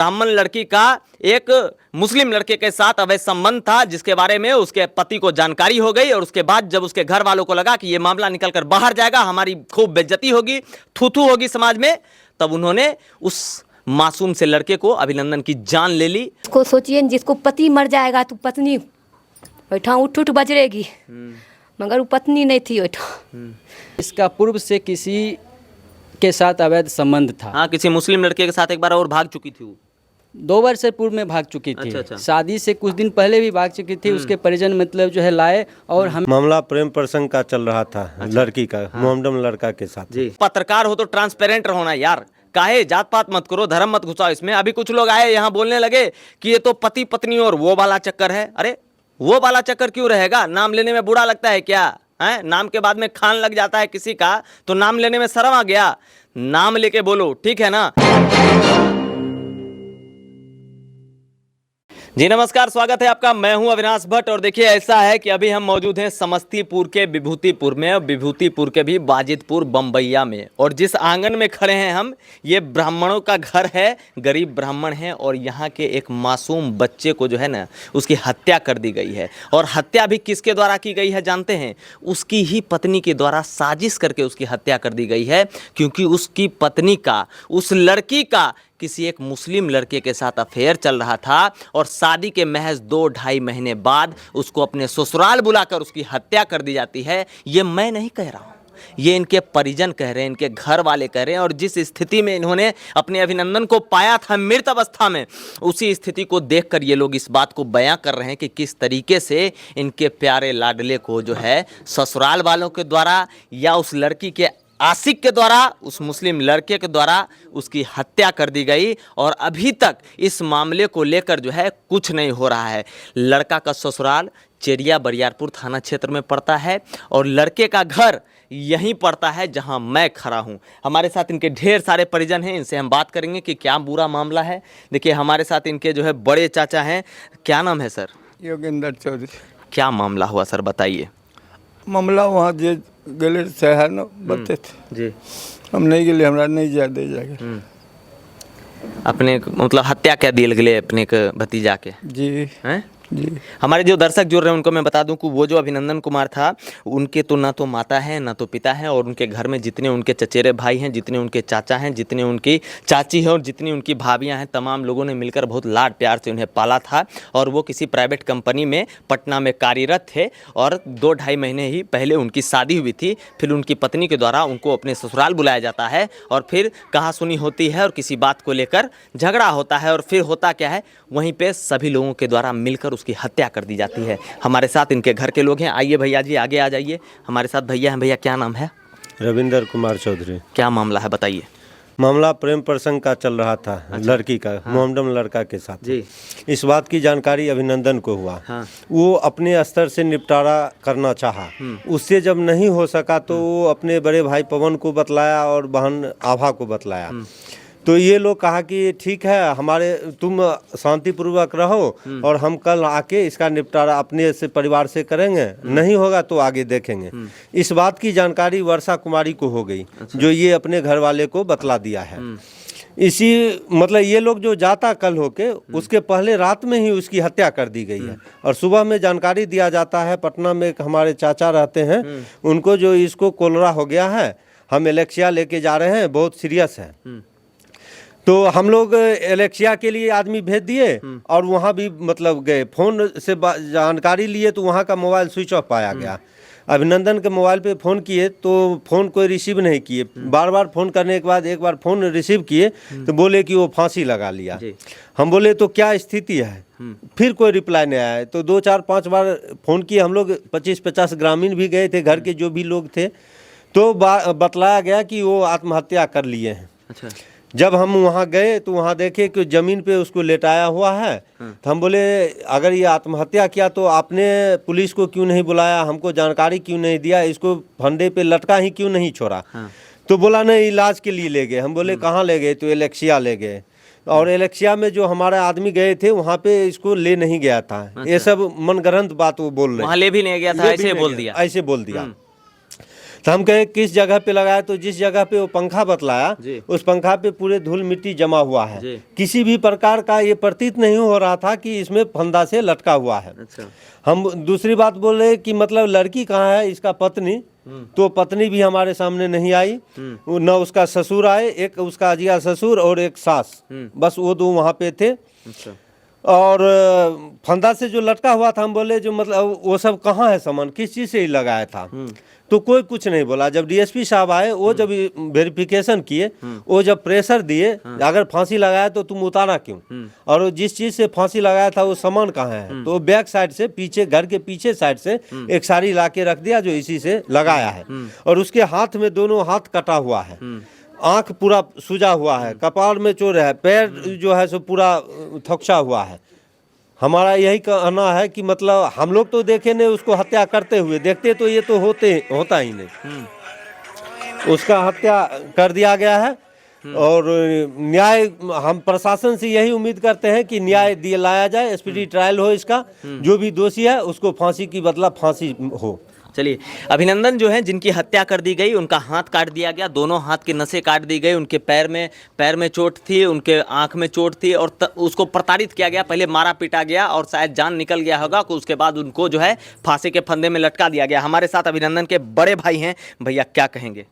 ब्राह्मण लड़की का एक मुस्लिम लड़के के साथ अवैध संबंध था, जिसके बारे में उसके पति को जानकारी हो गई और उसके बाद जब उसके घर वालों को लगा कि ये मामला निकलकर बाहर जाएगा, हमारी खूब बेइज्जती होगी, थू होगी समाज में, तब उन्होंने उस मासूम से लड़के को अभिनंदन की जान ले ली। उसको सोचिए, जिसको पति मर जाएगा तो पत्नी बैठा उठ बजरेगी, मगर वो पत्नी नहीं थी बैठा। इसका पूर्व से किसी के साथ अवैध संबंध था। हाँ, किसी मुस्लिम लड़के के साथ एक बार और भाग चुकी थी वो। 2 वर्ष से पूर्व में भाग चुकी थी। अच्छा। शादी से कुछ दिन पहले भी भाग चुकी थी। उसके परिजन मतलब जो है लाए और हम मामला प्रेम प्रसंग का चल रहा था। लड़की का मोहम्मदन लड़का के साथ। जी, पत्रकार हो तो ट्रांसपेरेंट होना यार, काहे जात पात मत करो, धर्म मत घुसाओ इसमें। अभी कुछ लोग आए यहाँ बोलने लगे कि ये तो पति पत्नी और वो वाला चक्कर है। अरे वो वाला चक्कर क्यों रहेगा? नाम लेने में बुरा लगता है क्या? है, नाम के बाद में खान लग जाता है किसी का तो नाम लेने में शर्म आ गया? नाम लेके बोलो, ठीक है ना? जी नमस्कार, स्वागत है आपका। मैं हूं अविनाश भट्ट और देखिए ऐसा है कि अभी हम मौजूद हैं समस्तीपुर के विभूतिपुर में और विभूतिपुर के भी वाजिदपुर बम्बैया में। और जिस आंगन में खड़े हैं हम, ये ब्राह्मणों का घर है, गरीब ब्राह्मण हैं और यहाँ के एक मासूम बच्चे को जो है ना उसकी हत्या कर दी गई है। और हत्या भी किसके द्वारा की गई है जानते हैं? उसकी ही पत्नी के द्वारा साजिश करके उसकी हत्या कर दी गई है, क्योंकि उसकी पत्नी का, उस लड़की का किसी एक मुस्लिम लड़के के साथ अफेयर चल रहा था और शादी के महज 2-2.5 महीने बाद उसको अपने ससुराल बुलाकर उसकी हत्या कर दी जाती है। ये मैं नहीं कह रहा हूँ, ये इनके परिजन कह रहे हैं, इनके घर वाले कह रहे हैं। और जिस स्थिति में इन्होंने अपने अभिनंदन को पाया था मृत अवस्था में, उसी स्थिति को देखकर ये लोग इस बात को बयां कर रहे हैं कि किस तरीके से इनके प्यारे लाडले को जो है ससुराल वालों के द्वारा या उस लड़की के आशिक के द्वारा, उस मुस्लिम लड़के के द्वारा उसकी हत्या कर दी गई। और अभी तक इस मामले को लेकर जो है कुछ नहीं हो रहा है। लड़का का ससुराल चेरिया बरियारपुर थाना क्षेत्र में पड़ता है और लड़के का घर यहीं पड़ता है जहां मैं खड़ा हूं। हमारे साथ इनके ढेर सारे परिजन हैं, इनसे हम बात करेंगे कि क्या बुरा मामला है। देखिए हमारे साथ इनके जो है बड़े चाचा हैं। क्या नाम है सर? योगेंद्र चौधरी। क्या मामला हुआ सर, बताइए। मामला वहाँ जे गले से है ना बते थे जी, हम नहीं गए, हमरा नहीं जा दे जाके। अपने मतलब हत्या क्या दिल गले अपने के भतीजा के? जी हैं जी। हमारे जो दर्शक जुड़ रहे हैं उनको मैं बता दूं कि वो जो अभिनंदन कुमार था, उनके तो ना तो माता है ना तो पिता है, और उनके घर में जितने उनके चचेरे भाई हैं, जितने उनके चाचा हैं, जितने उनकी चाची है और जितनी उनकी भाभियां हैं, तमाम लोगों ने मिलकर बहुत लाड प्यार से उन्हें पाला था। और वो किसी प्राइवेट कंपनी में पटना में कार्यरत थे और 2-2.5 महीने ही पहले उनकी शादी हुई थी। फिर उनकी पत्नी के द्वारा उनको अपने ससुराल बुलाया जाता है और फिर कहा सुनी होती है और किसी बात को लेकर झगड़ा होता है। और फिर होता क्या है, वहीं पर सभी लोगों के द्वारा मिलकर उसकी हत्या कर दी जाती है। हमारे साथ इनके घर के लोग हैं। आइए भैया जी, आगे आ जाइए। हमारे साथ भैया हैं। भैया क्या नाम है? रविंदर कुमार चौधरी। क्या मामला है, बताइए। मामला प्रेम प्रसंग का चल रहा था। अच्छा। लड़की का मोहम्मदन लड़का के साथ जी। इस बात की जानकारी अभिनंदन को हुआ। हाँ। वो अपने स्तर से निपटारा करना चाहा, उससे जब नहीं हो सका तो वो अपने बड़े भाई पवन को बतलाया और बहन आभा को बतलाया। तो ये लोग कहा कि ठीक है, हमारे तुम शांतिपूर्वक रहो और हम कल आके इसका निपटारा अपने से परिवार से करेंगे, नहीं होगा तो आगे देखेंगे। इस बात की जानकारी वर्षा कुमारी को हो गई। अच्छा। जो ये अपने घर वाले को बतला दिया है। इसी मतलब ये लोग जो जाता कल होके, उसके पहले रात में ही उसकी हत्या कर दी गई है। और सुबह में जानकारी दिया जाता है, पटना में एक हमारे चाचा रहते हैं, उनको जो इसको कोलरा हो गया है, हम एलेक्सिया लेके जा रहे हैं, बहुत सीरियस है। तो हम लोग एलेक्सिया के लिए आदमी भेज दिए और वहाँ भी मतलब गए, फ़ोन से जानकारी लिए तो वहाँ का मोबाइल स्विच ऑफ पाया गया। अभिनंदन के मोबाइल पे फ़ोन किए तो फ़ोन कोई रिसीव नहीं किए। बार बार फ़ोन करने के बाद एक बार फ़ोन रिसीव किए तो बोले कि वो फांसी लगा लिया। हम बोले तो क्या स्थिति है? फिर कोई रिप्लाई नहीं आया। तो 2-4-5 बार फ़ोन किए। हम लोग 25-50 ग्रामीण भी गए थे, घर के जो भी लोग थे, तो बतलाया गया कि वो आत्महत्या कर लिए हैं। अच्छा। जब हम वहाँ गए तो वहाँ देखे कि ज़मीन पे उसको लेटाया हुआ है। तो हम बोले अगर ये आत्महत्या किया तो आपने पुलिस को क्यों नहीं बुलाया, हमको जानकारी क्यों नहीं दिया, इसको फंदे पे लटका ही क्यों नहीं छोड़ा? तो बोला नहीं, इलाज के लिए ले गए। हम बोले कहाँ ले गए? तो एलेक्सिया ले गए। और एलेक्सिया में जो हमारे आदमी गए थे वहाँ पे इसको ले नहीं गया था। अच्छा। ये सब मनगढ़ंत बात वो बोल रहे, वहाँ ले भी नहीं गया था, ऐसे बोल दिया। ऐसे बोल दिया। तो हम कहे किस जगह पे लगाया, तो जिस जगह पे वो पंखा बतलाया जी। उस पंखा पे पूरे धूल मिट्टी जमा हुआ है। जी। किसी भी प्रकार का ये प्रतीत नहीं हो रहा था कि इसमें फंदा से लटका हुआ है। अच्छा। हम दूसरी बात बोले कि मतलब लड़की कहाँ है, इसका पत्नी, तो पत्नी भी हमारे सामने नहीं आई, न उसका ससुर आए, एक उसका अजिया ससुर और एक सास, बस वो दो वहाँ पे थे। अच्छा। और फंदा से जो लटका हुआ था, हम बोले जो मतलब वो सब कहाँ है सामान, किस चीज़ से ही लगाया था, तो कोई कुछ नहीं बोला। जब डीएसपी साहब आए, वो जब वेरिफिकेशन किए, वो जब प्रेशर दिए, अगर फांसी लगाया तो तुम उतारा क्यों, और वो जिस चीज़ से फांसी लगाया था वो सामान कहाँ है, तो बैक साइड से पीछे, घर के पीछे साइड से एक साड़ी ला के रख दिया जो इसी से लगाया है। और उसके हाथ में दोनों हाथ कटा हुआ है, आंख पूरा सूजा हुआ है, कपाल में चोट है, पैर जो है सो पूरा थकचा हुआ है। हमारा यही कहना है कि मतलब हम लोग तो देखे नहीं उसको हत्या करते हुए, देखते तो ये तो होता ही नहीं। उसका हत्या कर दिया गया है और न्याय, हम प्रशासन से यही उम्मीद करते हैं कि न्याय दिलाया जाए, स्पीडी ट्रायल हो इसका, जो भी दोषी है उसको फांसी की बदला फांसी हो। चलिए, अभिनंदन जो है जिनकी हत्या कर दी गई, उनका हाथ काट दिया गया, दोनों हाथ की नसें काट दी गई, उनके पैर में चोट थी, उनके आंख में चोट थी और उसको प्रताड़ित किया गया, पहले मारा पीटा गया और शायद जान निकल गया होगा, उसके बाद उनको जो है फांसी के फंदे में लटका दिया गया। हमारे साथ अभिनंदन के बड़े भाई हैं, भैया क्या कहेंगे?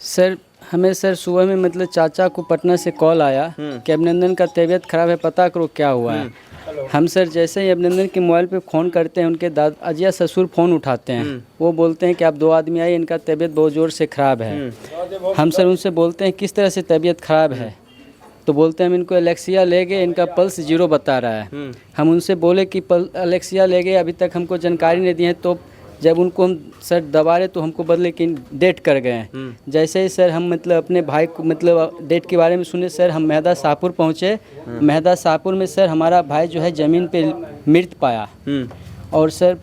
सर हमें सर सुबह में मतलब चाचा को पटना से कॉल आया कि अभिनंदन का तबीयत खराब है, पता करो क्या हुआ है। हम सर जैसे ही अभिनंदन के मोबाइल पे फ़ोन करते हैं, उनके अजिया ससुर फ़ोन उठाते हैं, वो बोलते हैं कि आप 2 आदमी आए, इनका तबीयत बहुत ज़ोर से ख़राब है। हम सर उनसे बोलते हैं किस तरह से तबीयत ख़राब है, तो बोलते हैं हम इनको एलेक्सिया ले गए, इनका पल्स 0 बता रहा है। हम उनसे बोले कि एलेक्सिया ले गए, अभी तक हमको जानकारी नहीं दी है, तो जब उनको हम सर दबा रहे तो हमको बदले कि डेट कर गए हैं। जैसे ही सर हम मतलब अपने भाई को मतलब डेट के बारे में सुने, सर हम मेहदा शाहपुर पहुँचे। मेहदा शाहपुर में सर हमारा भाई जो है ज़मीन पे मृत पाया, और सर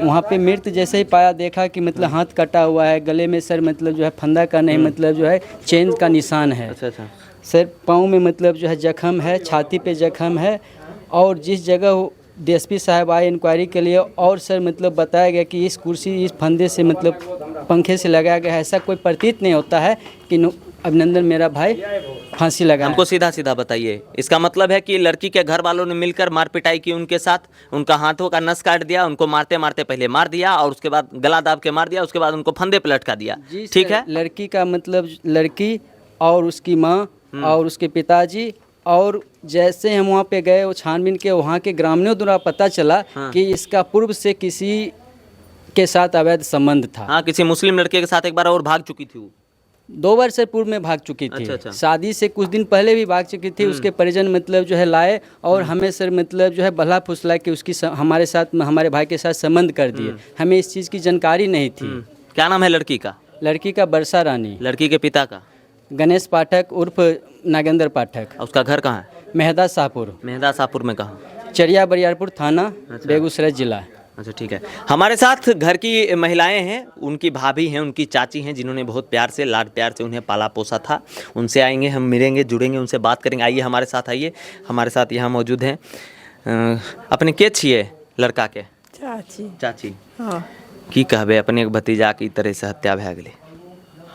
वहाँ पे मृत जैसे ही पाया, देखा कि मतलब हाथ कटा हुआ है, गले में सर मतलब जो है फंदा का नहीं, मतलब जो है चेन का निशान है। अच्छा। सर पाँव में मतलब जो है जख्म है, छाती पे जख्म है, और जिस जगह डीएसपी साहब आए इंक्वायरी के लिए, और सर मतलब बताया गया कि इस कुर्सी इस फंदे से मतलब पंखे से लगाया गया है, ऐसा कोई प्रतीत नहीं होता है कि अभिनंदन मेरा भाई फांसी लगा। हमको सीधा सीधा बताइए, इसका मतलब है कि लड़की के घर वालों ने मिलकर मार पिटाई की उनके साथ, उनका हाथों का नस काट दिया, उनको मारते मारते पहले मार दिया और उसके बाद गला दाब के मार दिया, उसके बाद उनको फंदे पे लटका दिया, ठीक है? लड़की का मतलब लड़की और उसकी माँ और उसके पिताजी, और जैसे हम वहाँ पे गए, वो छानबीन के वहाँ के ग्रामीणों द्वारा पता चला कि इसका पूर्व से किसी के साथ अवैध संबंध था। हाँ, किसी मुस्लिम लड़के के साथ एक बार और भाग चुकी थी वो। 2 बार से पूर्व में भाग चुकी थी। अच्छा। शादी से कुछ दिन पहले भी भाग चुकी थी। उसके परिजन मतलब जो है लाए और हमें सर मतलब जो है भला फुसला के उसकी हमारे साथ, हमारे भाई के साथ संबंध कर दिए। हमें इस चीज़ की जानकारी नहीं थी। क्या नाम है लड़की का? लड़की का बरसा रानी। लड़की के पिता का? गणेश पाठक उर्फ नागेंद्र पाठक। उसका घर कहाँ है? मेहदा शाहपुर। मेहदा शाहपुर में कहाँ? चरिया बरियारपुर थाना, बेगूसराय जिला। अच्छा, ठीक है। हमारे साथ घर की महिलाएं हैं, उनकी भाभी हैं, उनकी चाची हैं, जिन्होंने बहुत प्यार से, लाड प्यार से उन्हें पाला पोसा था। उनसे आएंगे, हम मिलेंगे, जुड़ेंगे, उनसे बात करेंगे। आइए हमारे साथ, आइए हमारे साथ यहाँ मौजूद हैं। अपने के छिए लड़का के? चाची। हाँ, की कहबे अपने भतीजा की तरह से हत्या भए गेलै?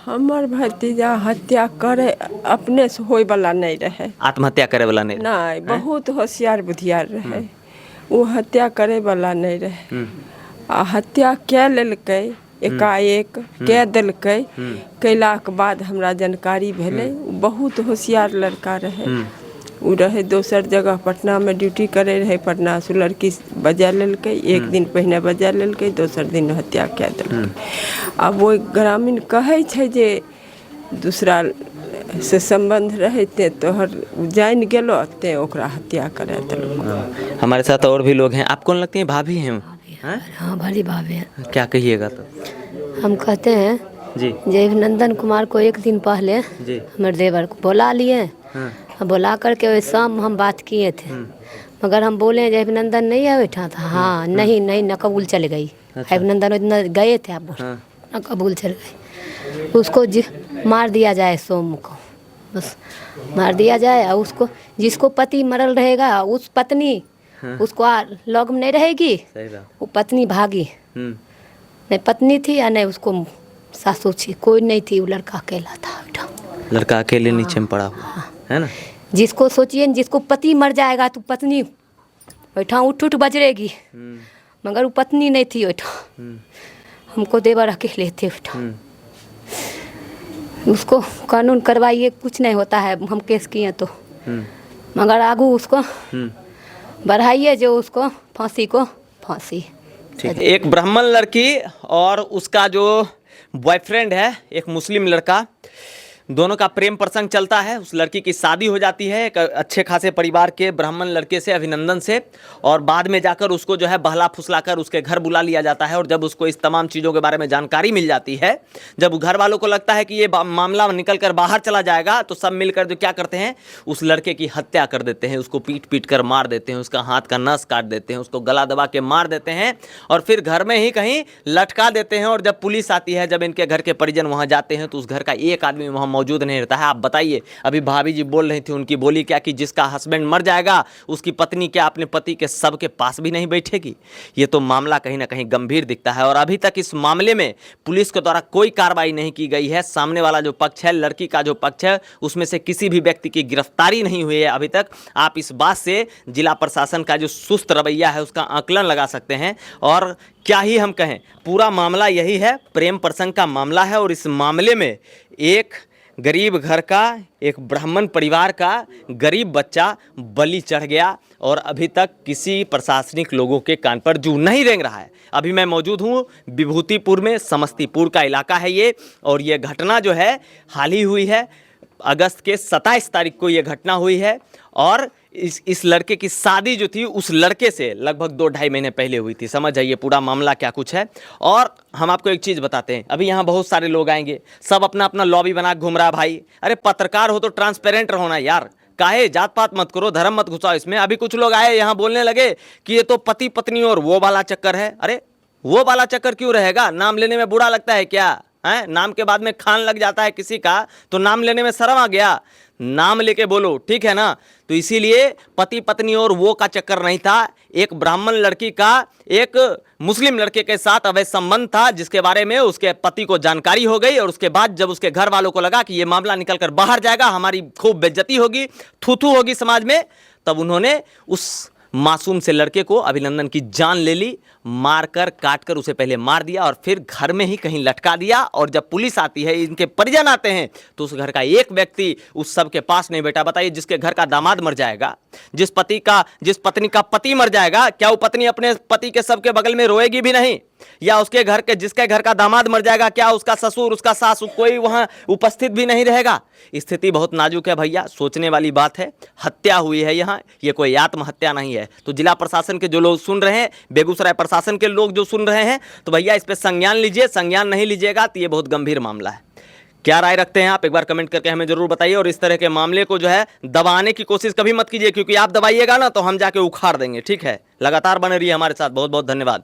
हमर भतीजा हत्या करे अपने से होय वाला नहीं रहे, आत्महत्या करे वाला नहीं? नहीं, बहुत होशियार बुधियार रहे, वो हत्या करे वाला नहीं रहे। आ हत्या कै लेलकै, एकाएक कै देलकै, कैलाक बाद हमरा जानकारी भेलै। बहुत होशियार लड़का रहे। वो रहे दोसर जगह पटना में ड्यूटी करे रहे, पटना से लड़की बजा लेलकै, एक दिन पहले बजा लेलकै, दोसर दिन हत्या कै देलकै। अब वो ग्रामीण कहै छै जे दूसरा से संबंध रहे ते तोहर जान गेलो ते ओकरा हत्या करे देलकै। हमारे साथ और भी लोग हैं। आप कौन लगती हैं? भाभी हैं? हाँ, भली भाभी है। क्या कहिएगा तो? हम कहते हैं जी, जय नंदन कुमार को एक दिन पहले जी, हमारे देवर को बुला लिए। हाँ, बुला करके वही शाम हम बात किए थे, मगर हम बोले जय अभिनंदन नहीं है बैठा था। हाँ, नहीं न कबूल चल गई। अभिनंदन इतना गए थे, आप न कबूल चल गई। उसको मार दिया जाए, सोम को बस मार दिया जाए। और उसको जिसको पति मरल रहेगा, उस पत्नी उसको लॉग में नहीं रहेगी। सही बात। वो पत्नी भागी, नहीं पत्नी थी या नहीं उसको सासू थी, कोई नहीं थी, वो लड़का अकेला था बेटा। लड़का अकेले नीचे में पड़ा हुआ है ना। जिसको सोचिए जिसको पति मर जाएगा तो पत्नी बैठा उठ उठ बजरेगी, मगर वो पत्नी नहीं थी बैठा, हमको देवर अकेले थे बैठा। उसको कानून करवाइए, कुछ नहीं होता है, हम केस किए तो, मगर आगू उसको बढ़ाइए जो उसको फांसी को फांसी। ठीक, एक ब्राह्मण लड़की और उसका जो बॉयफ्रेंड है एक मुस्लिम लड़का, दोनों का प्रेम प्रसंग चलता है। उस लड़की की शादी हो जाती है एक अच्छे खासे परिवार के ब्राह्मण लड़के से, अभिनंदन से, और बाद में जाकर उसको जो है बहला फुसलाकर उसके घर बुला लिया जाता है। और जब उसको इस तमाम चीज़ों के बारे में जानकारी मिल जाती है, जब घर वालों को लगता है कि ये मामला निकल कर बाहर चला जाएगा, तो सब मिलकर जो क्या करते हैं, उस लड़के की हत्या कर देते हैं, उसको पीट पीट कर मार देते हैं, उसका हाथ का नस काट देते हैं, उसको गला दबा के मार देते हैं और फिर घर में ही कहीं लटका देते हैं। और जब पुलिस आती है, जब इनके घर के परिजन वहाँ जाते हैं, तो उस घर का एक आदमी वहाँ मौजूद नहीं रहता है। आप बताइए, अभी भाभी जी बोल रही थी, उनकी बोली क्या कि जिसका हस्बैंड मर जाएगा उसकी पत्नी क्या अपने पति के शव के पास भी नहीं बैठेगी। ये तो मामला कहीं ना कहीं गंभीर दिखता है। और अभी तक इस मामले में पुलिस के द्वारा कोई कार्रवाई नहीं की गई है। सामने वाला जो पक्ष है, लड़की का जो पक्ष है, उसमें से किसी भी व्यक्ति की गिरफ्तारी नहीं हुई है अभी तक। आप इस बात से जिला प्रशासन का जो सुस्त रवैया है उसका आकलन लगा सकते हैं। और क्या ही हम कहें, पूरा मामला यही है, प्रेम प्रसंग का मामला है। और इस मामले में एक गरीब घर का, एक ब्राह्मण परिवार का गरीब बच्चा बलि चढ़ गया और अभी तक किसी प्रशासनिक लोगों के कान पर जू नहीं रेंग रहा है। अभी मैं मौजूद हूँ विभूतिपुर में, समस्तीपुर का इलाका है ये, और ये घटना जो है हाल ही हुई है। अगस्त के 27 तारीख को ये घटना हुई है और इस लड़के की शादी जो थी उस लड़के से लगभग 2-2.5 महीने पहले हुई थी। समझ जाइए पूरा मामला क्या कुछ है। और हम आपको एक चीज़ बताते हैं, अभी यहाँ बहुत सारे लोग आएंगे, सब अपना अपना लॉबी बना घूम रहा है। भाई अरे पत्रकार हो तो ट्रांसपेरेंट रहो ना यार, काहे जात पात मत करो, धर्म मत घुसाओ इसमें। अभी कुछ लोग आए यहाँ बोलने लगे कि ये तो पति पत्नी और वो वाला चक्कर है। अरे वो वाला चक्कर क्यों रहेगा? नाम लेने में बुरा लगता है क्या है? नाम के बाद में खान लग जाता है किसी का तो नाम लेने में शर्म आ गया? नाम लेके बोलो, ठीक है ना। तो इसीलिए पति पत्नी और वो का चक्कर नहीं था। एक ब्राह्मण लड़की का एक मुस्लिम लड़के के साथ अवैध संबंध था, जिसके बारे में उसके पति को जानकारी हो गई। और उसके बाद जब उसके घर वालों को लगा कि ये मामला निकल कर बाहर जाएगा, हमारी खूब बेइज्जती होगी, थू होगी समाज में, तब उन्होंने उस मासूम से लड़के को, अभिनंदन की जान ले ली, मारकर काटकर उसे पहले मार दिया और फिर घर में ही कहीं लटका दिया। और जब पुलिस आती है, इनके परिजन आते हैं, तो उस घर का एक व्यक्ति उस सब के पास नहीं बैठा। बताइए, जिसके घर का दामाद मर जाएगा, जिस पत्नी का पति मर जाएगा, क्या वो पत्नी अपने पति के सब के बगल में रोएगी भी नहीं? या उसके घर के जिसके घर का दामाद मर जाएगा, क्या उसका ससुर, उसका सास, कोई वहां उपस्थित भी नहीं रहेगा? स्थिति बहुत नाजुक है भैया, सोचने वाली बात है। हत्या हुई है यहाँ, ये कोई आत्महत्या नहीं है। तो जिला प्रशासन के जो लोग सुन रहे हैं, बेगूसराय प्रशासन के लोग जो सुन रहे हैं, तो भैया इस पर संज्ञान लीजिए। संज्ञान नहीं लीजिएगा तो ये बहुत गंभीर मामला है। क्या राय रखते हैं आप? एक बार कमेंट करके हमें जरूर बताइए। और इस तरह के मामले को जो है दबाने की कोशिश कभी मत कीजिए, क्योंकि आप दबाइएगा ना तो हम जाके उखाड़ देंगे। ठीक है, लगातार बने रहिए हमारे साथ। बहुत बहुत धन्यवाद।